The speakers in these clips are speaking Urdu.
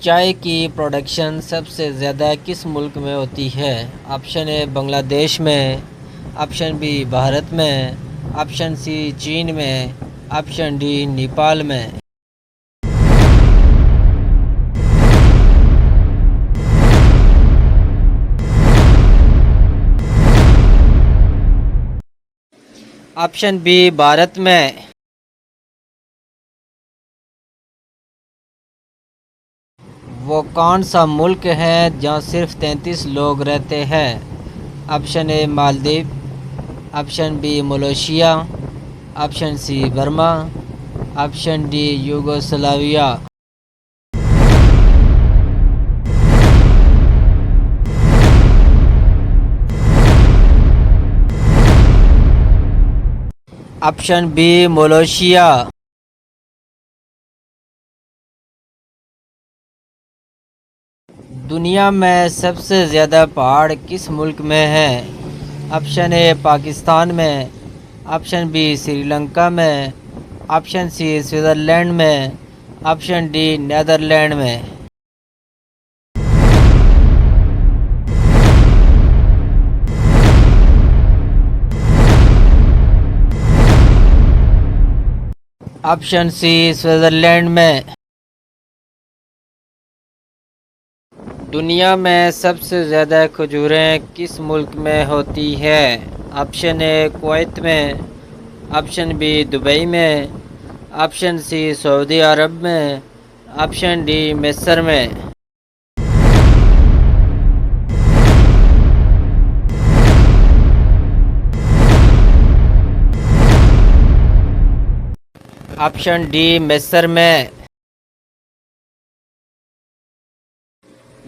چائے کی پروڈکشن سب سے زیادہ کس ملک میں ہوتی ہے؟ آپشن اے بنگلہ دیش میں، آپشن بی بھارت میں، آپشن سی چین میں، آپشن ڈی نیپال میں۔ آپشن بی بھارت میں۔ وہ کون سا ملک ہے جہاں صرف 33 لوگ رہتے ہیں؟ Option A Maldives, option B Malaysia, option C Burma, option D Yugoslavia. Option B Malaysia. دنیا میں سب سے زیادہ پہاڑ کس ملک میں ہیں؟ آپشن اے پاکستان میں، آپشن بی سری لنکا میں، آپشن سی سوئٹزرلینڈ میں، آپشن ڈی نیدرلینڈ میں۔ آپشن سی سوئٹزرلینڈ میں۔ دنیا میں سب سے زیادہ کھجوریں کس ملک میں ہوتی ہے؟ آپشن اے کویت میں، آپشن بی دبئی میں، آپشن سی سعودی عرب میں، آپشن ڈی مصر میں۔ آپشن ڈی مصر میں۔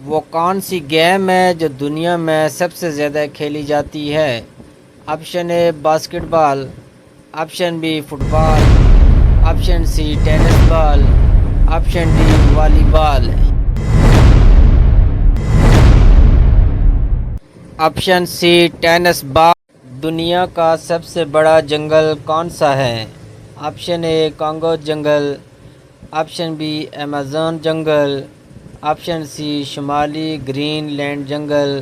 وہ کون سی گیم ہے جو دنیا میں سب سے زیادہ کھیلی جاتی ہے؟ Option A basketball, option B football, option C tennis ball, option D volleyball. Option C tennis بال۔ دنیا کا سب سے بڑا جنگل کون سا ہے؟ آپشن اے کانگو جنگل، آپشن بی ایمیزون جنگل، آپشن سی شمالی گرین لینڈ جنگل،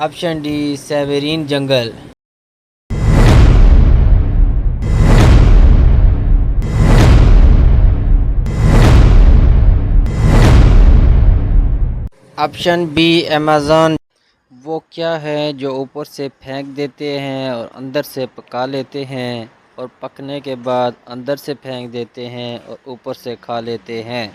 آپشن ڈی سیبرین جنگل۔ Option B Amazon. وہ کیا ہے جو اوپر سے پھینک دیتے ہیں اور اندر سے پکا لیتے ہیں، اور پکنے کے بعد اندر سے پھینک دیتے ہیں اور اوپر سے کھا لیتے ہیں؟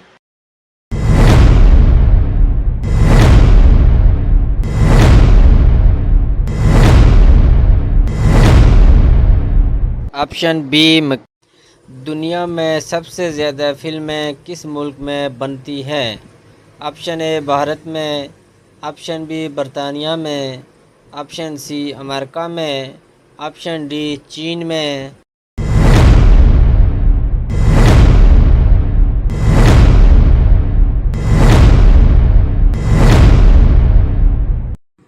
آپشن بی دنیا میں سب سے زیادہ فلمیں کس ملک میں بنتی ہیں؟ آپشن اے بھارت میں، آپشن بی برطانیہ میں، آپشن سی امریکہ میں، آپشن ڈی چین میں۔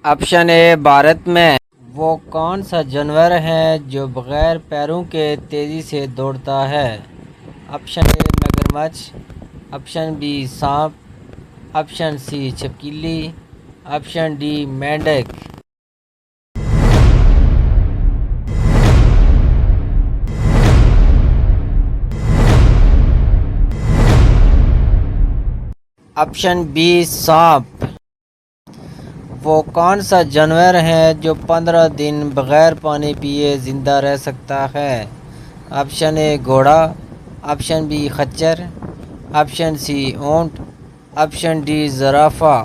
آپشن اے بھارت میں۔ وہ کون سا جانور ہے جو بغیر پیروں کے تیزی سے دوڑتا ہے؟ آپشن اے مگرمچھ، آپشن بی سانپ، آپشن سی چھپکلی، آپشن ڈی مینڈک۔ آپشن بی سانپ۔ وہ کون سا جانور ہے جو 15 دن بغیر پانی پیے زندہ رہ سکتا ہے؟ آپشن اے گھوڑا، آپشن بی خچر، آپشن سی اونٹ، آپشن ڈی زرافہ۔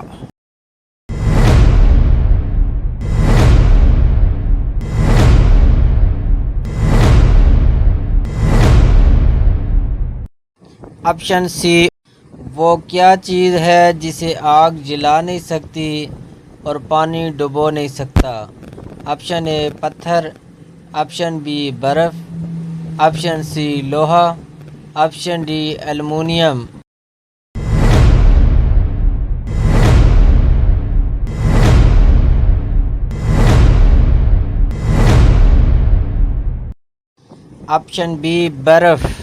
Option C. وہ کیا چیز ہے جسے آگ جلا نہیں سکتی اور پانی ڈبو نہیں سکتا؟ آپشن اے پتھر، آپشن بی برف، آپشن سی لوہا، option D aluminium. Option B برف۔